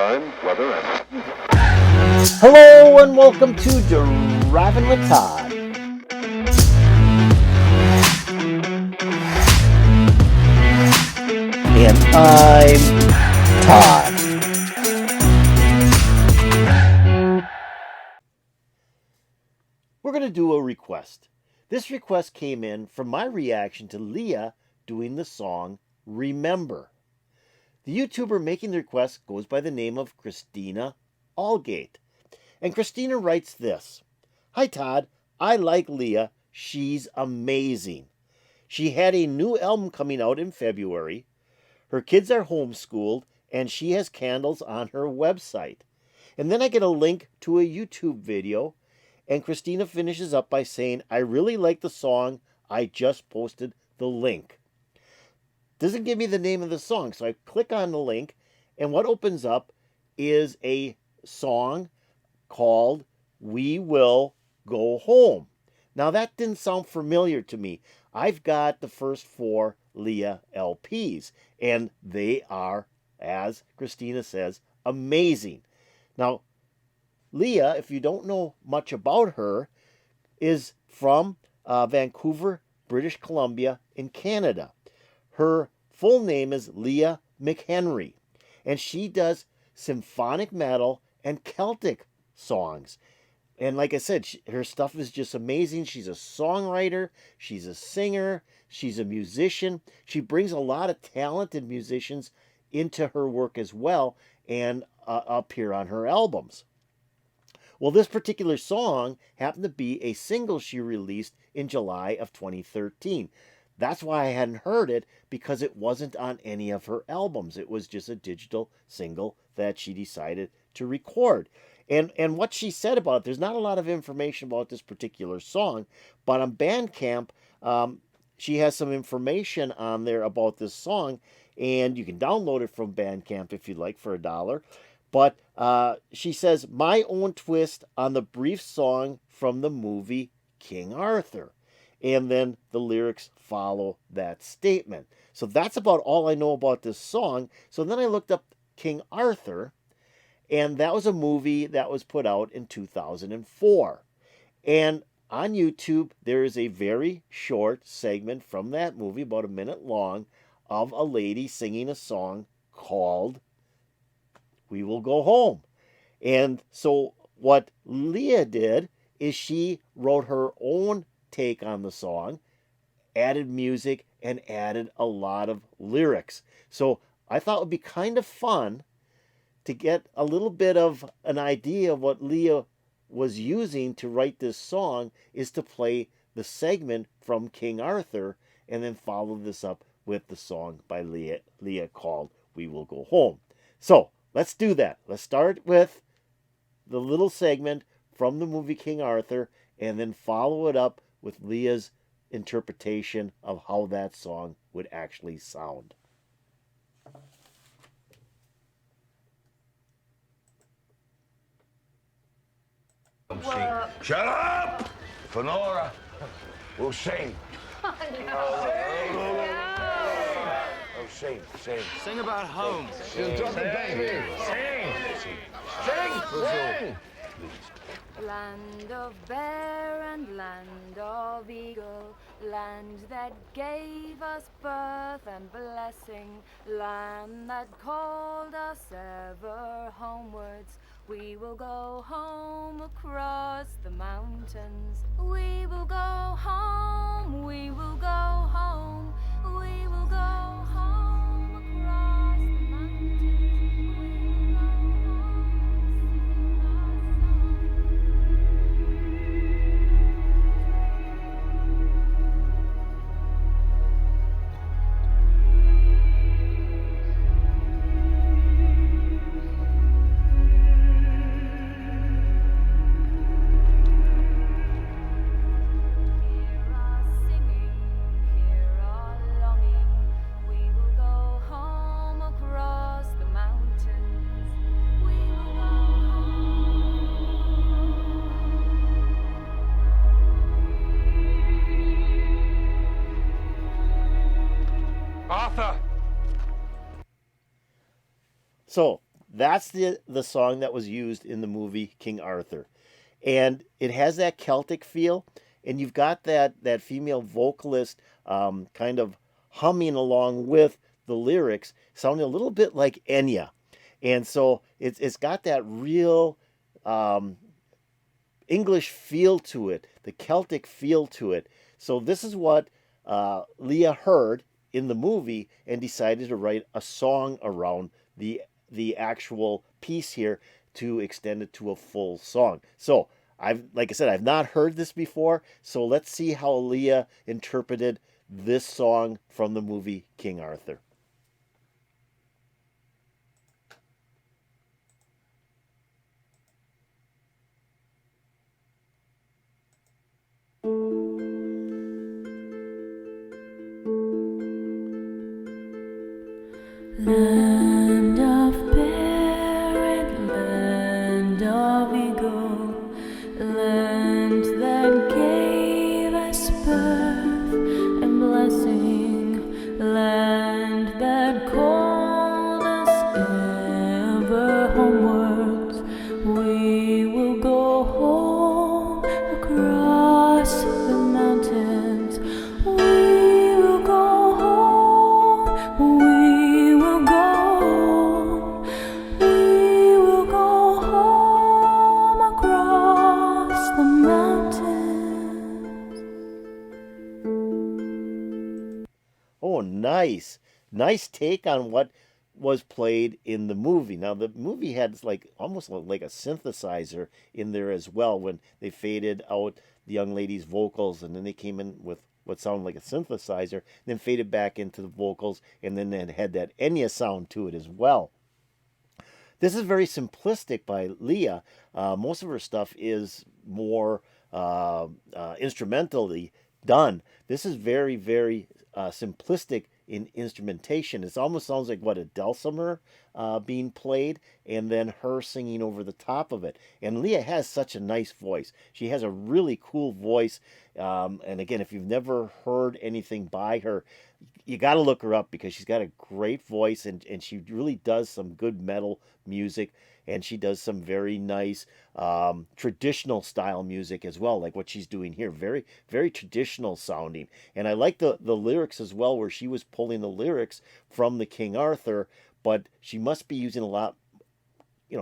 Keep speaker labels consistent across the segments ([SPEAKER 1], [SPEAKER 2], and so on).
[SPEAKER 1] time, weather, and...
[SPEAKER 2] Hello and welcome to Driving with Todd. And I'm Todd. We're going to do a request. This request came in from my reaction to Leah doing the song Remember. The YouTuber making the request goes by the name of Christina Allgate. And Christina writes this. Hi Todd, I like Leah. She's amazing. She had a new album coming out in February. Her kids are homeschooled and she has candles on her website. And then I get a link to a YouTube video and Christina finishes up by saying, I really like the song. I just posted the link. Doesn't give me the name of the song, so I click on the link and what opens up is a song called We Will Go Home. Now that didn't sound familiar to me. I've got the first 4 Leah LPs and they are, as Christina says, amazing. Now Leah, if you don't know much about her, is from Vancouver, British Columbia in Canada. Her full name is Leah McHenry and she does symphonic metal and Celtic songs. And like I said, her stuff is just amazing. She's a songwriter, she's a singer, she's a musician. She brings a lot of talented musicians into her work as well and appear on her albums. Well, this particular song happened to be a single she released in July of 2013. That's why I hadn't heard it, because it wasn't on any of her albums. It was just a digital single that she decided to record. And what she said about it, there's not a lot of information about this particular song, but on Bandcamp, she has some information on there about this song, and you can download it from Bandcamp if you'd like for $1. But she says, my own twist on the brief song from the movie King Arthur. And then the lyrics follow that statement. So that's about all I know about this song. So then I looked up King Arthur, and that was a movie that was put out in 2004. And on YouTube, there is a very short segment from that movie, about a minute long, of a lady singing a song called We Will Go Home. And so what Leah did is she wrote her own take on the song, added music, and added a lot of lyrics. So I thought it would be kind of fun to get a little bit of an idea of what Leah was using to write this song, is to play the segment from King Arthur and then follow this up with the song by Leah called We Will Go Home. So let's do that. Let's start with the little segment from the movie King Arthur and then follow it up with Leah's interpretation of how that song would actually sound.
[SPEAKER 3] Shut up! Fenora, we'll sing.
[SPEAKER 4] Oh,
[SPEAKER 3] Sing.
[SPEAKER 4] sing about home.
[SPEAKER 3] Sing.
[SPEAKER 5] Land of bear and land of eagle, land that gave us birth and blessing, land that called us ever homewards. We will go home across the mountains. We will go home, we will go home, we will go home across the mountains. We will go
[SPEAKER 3] Arthur!
[SPEAKER 2] So That's the song that was used in the movie King Arthur. And it has that Celtic feel, and you've got that female vocalist kind of humming along with the lyrics, sounding a little bit like Enya. And so it's got that real um, English feel to it, the Celtic feel to it. So this is what Leah heard in the movie and decided to write a song around the actual piece here to extend it to a full song. So like I said, I've not heard this before. So let's see how Leah interpreted this song from the movie King Arthur.
[SPEAKER 1] Land of parent, land of eagle, land that gave us birth and blessing, land that called us ever homewards. We will go home across the mountains. We will go home. We will go home. We will go home across the mountains.
[SPEAKER 2] Oh, nice. Nice take on what was played in the movie. Now, the movie had almost like a synthesizer in there as well when they faded out the young lady's vocals and then they came in with what sounded like a synthesizer, then faded back into the vocals, and then it had that Enya sound to it as well. This is very simplistic by Leah. Most of her stuff is more instrumentally done. This is very, very simplistic in instrumentation. It almost sounds like a dulcimer being played, and then her singing over the top of it. And Leah has such a nice voice. She has a really cool voice. And again, if you've never heard anything by her, you got to look her up because she's got a great voice, and she really does some good metal music, and she does some very nice traditional style music as well, like what she's doing here. Very, very traditional sounding. And I like the lyrics as well, where she was pulling the lyrics from the King Arthur, but she must be using a lot,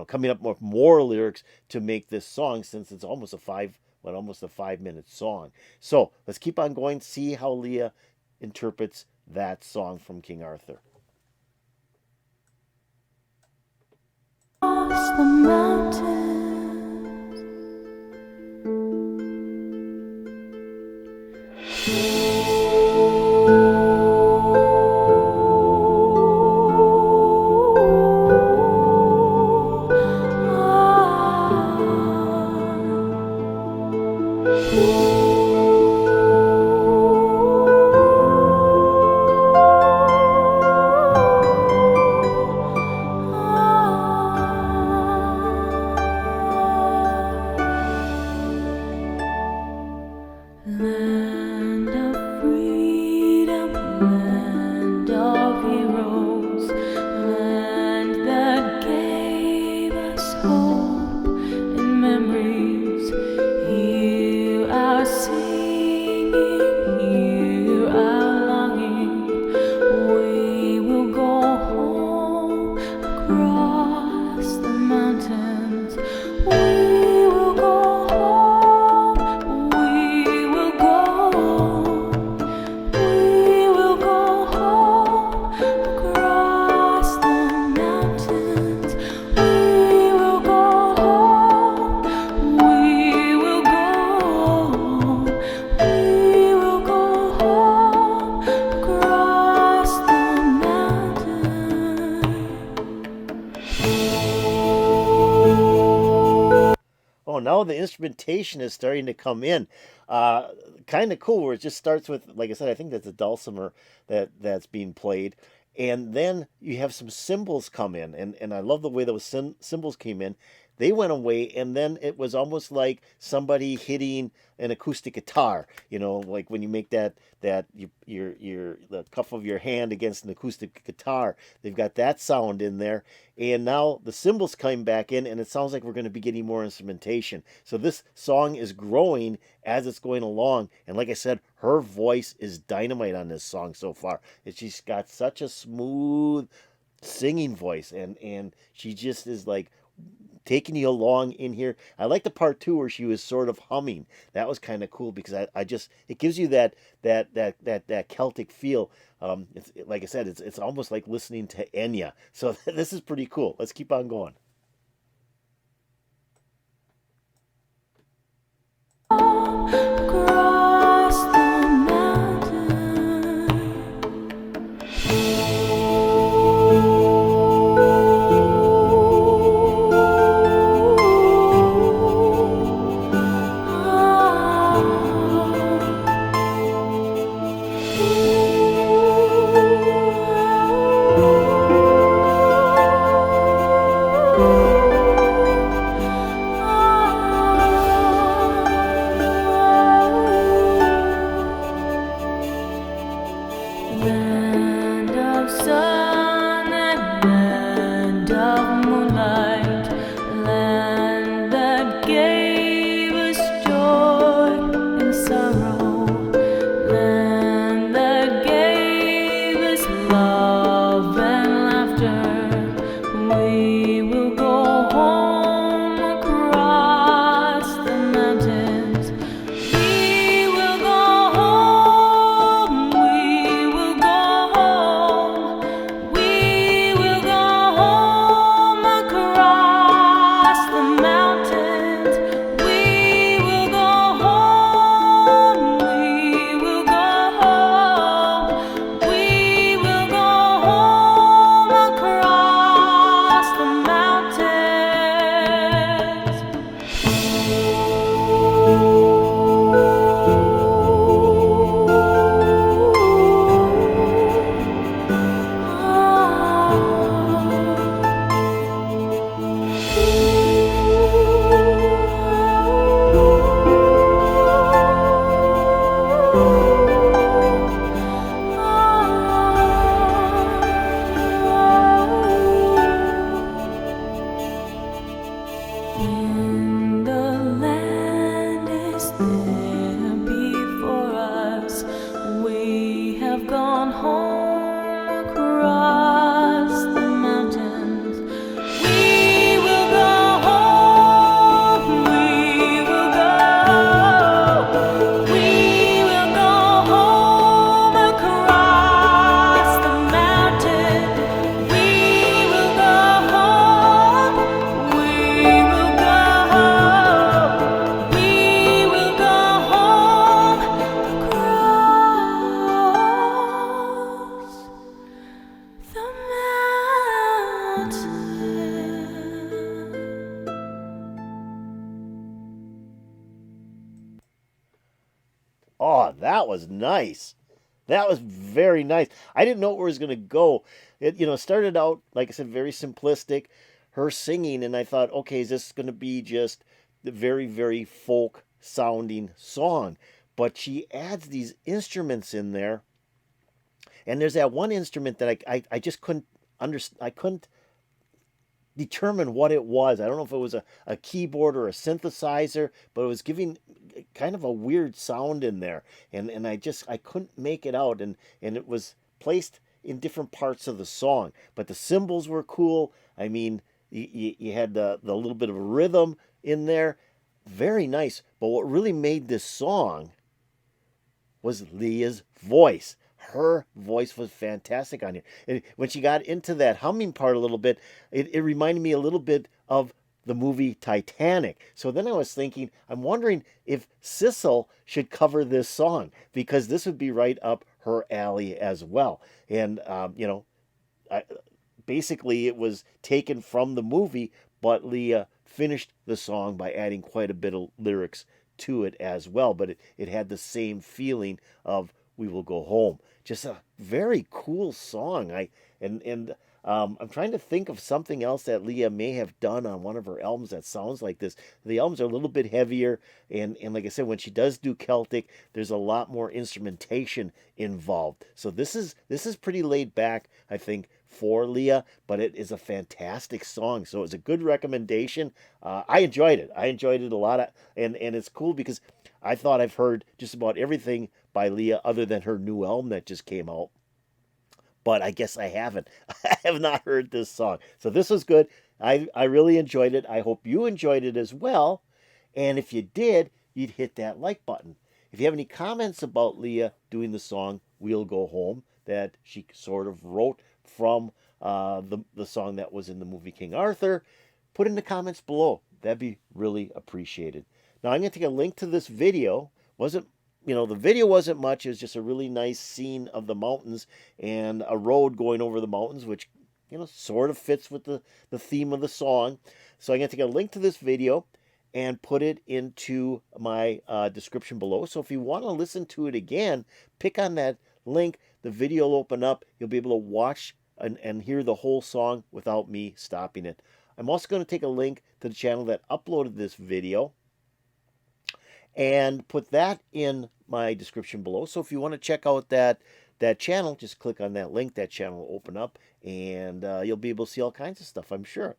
[SPEAKER 2] coming up with more lyrics to make this song, since it's almost a 5-minute song. So let's keep on going, see how Leah interprets that song from King Arthur.
[SPEAKER 1] Across the mountains. Land of freedom, land of heroes, land that gave us hope and memories. Hear our singing, hear our longing. We will go home across the mountains. We will go home. We will go home. We will go home across the mountains. We will go home. We will go home. We will go home across the mountains.
[SPEAKER 2] Oh, now the instrumentation is starting to come in. Kind of cool, where it just starts with, like I said, I think that's a dulcimer that's being played. And then you have some cymbals come in. And I love the way those cymbals came in. they went away, and then it was almost like somebody hitting an acoustic guitar. Like when you make the cuff of your hand against an acoustic guitar. They've got that sound in there, and now the cymbals came back in, and it sounds like we're going to be getting more instrumentation. So this song is growing as it's going along, and like I said, her voice is dynamite on this song so far. She's got such a smooth singing voice, and she just is like taking you along in here. I like the part too where she was sort of humming. That was kind of cool because I just, it gives you that Celtic feel. Like I said, it's almost like listening to Enya. So this is pretty cool. Let's keep on going.
[SPEAKER 1] Across the mountain. Land of sun and land of moonlight, land that gave us joy and sorrow, land that gave us love and laughter. We will go home across the mountains. We will go home. We will go home. We will go home across the mountains. We will go home. We will go home. We will go home across the mountains. When the land is there before us, we have gone home across the mountains. We will go home. We will go. We will go home across the mountains. We will go home. We will go home. We will go home across the mountains.
[SPEAKER 2] Oh, that was nice. That was very nice. I didn't know where it was going to go. It, started out, like I said, very simplistic, her singing, and I thought, okay, is this going to be just the very, very folk sounding song? But she adds these instruments in there, and there's that one instrument that I just couldn't understand. I couldn't determine what it was. I don't know if it was a keyboard or a synthesizer, but it was giving kind of a weird sound in there. And I couldn't make it out. And it was placed in different parts of the song. But the cymbals were cool. I mean, you had the little bit of rhythm in there. Very nice. But what really made this song was Leah's voice. Her voice was fantastic on here. And when she got into that humming part a little bit, it reminded me a little bit of the movie Titanic. So then I was thinking, I'm wondering if Sissel should cover this song, because this would be right up her alley as well. And, basically it was taken from the movie, but Leah finished the song by adding quite a bit of lyrics to it as well. But it had the same feeling of "We Will Go Home." Just a very cool song. I'm trying to think of something else that Leah may have done on one of her albums that sounds like this. The albums are a little bit heavier, and like I said, when she does do Celtic, there's a lot more instrumentation involved. So this is pretty laid back, I think, for Leah, but it is a fantastic song. So it's a good recommendation. I enjoyed it. I enjoyed it a lot, and it's cool because I thought I've heard just about everything by Leah other than her new album that just came out, but I guess I haven't. I have not heard this song. So this was good. I really enjoyed it. I hope you enjoyed it as well. And if you did, you'd hit that like button. If you have any comments about Leah doing the song We'll Go Home that she sort of wrote from the song that was in the movie King Arthur, put in the comments below. That'd be really appreciated. Now I'm going to take a link to this video. Wasn't the video wasn't much. It was just a really nice scene of the mountains and a road going over the mountains, which sort of fits with the theme of the song. So I'm going to take a link to this video and put it into my description below. So if you want to listen to it again, pick on that link. The video will open up. You'll be able to watch and hear the whole song without me stopping it. I'm also going to take a link to the channel that uploaded this video and put that in my description below. So if you want to check out that channel, just click on that link. That channel will open up, and you'll be able to see all kinds of stuff, I'm sure.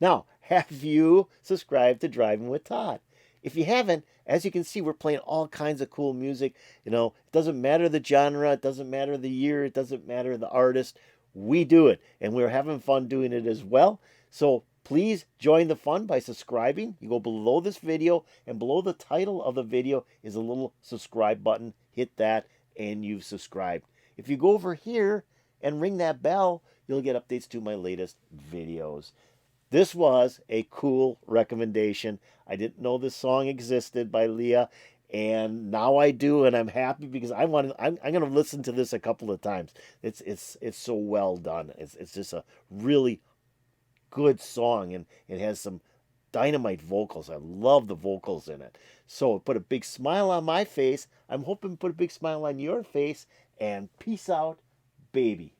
[SPEAKER 2] Now, have you subscribed to Driving with Todd? If you haven't, as you can see, we're playing all kinds of cool music. It doesn't matter the genre, it doesn't matter the year, it doesn't matter the artist. We do it, and we're having fun doing it as well. So please join the fun by subscribing. You go below this video, and below the title of the video is a little subscribe button. Hit that, and you've subscribed. If you go over here and ring that bell, you'll get updates to my latest videos. This was a cool recommendation. I didn't know this song existed by Leah, and now I do, and I'm happy because I'm going to listen to this a couple of times. It's so well done. It's just a really good song, and it has some dynamite vocals. I love the vocals in it. So it put a big smile on my face. I'm hoping to put a big smile on your face, and peace out, baby.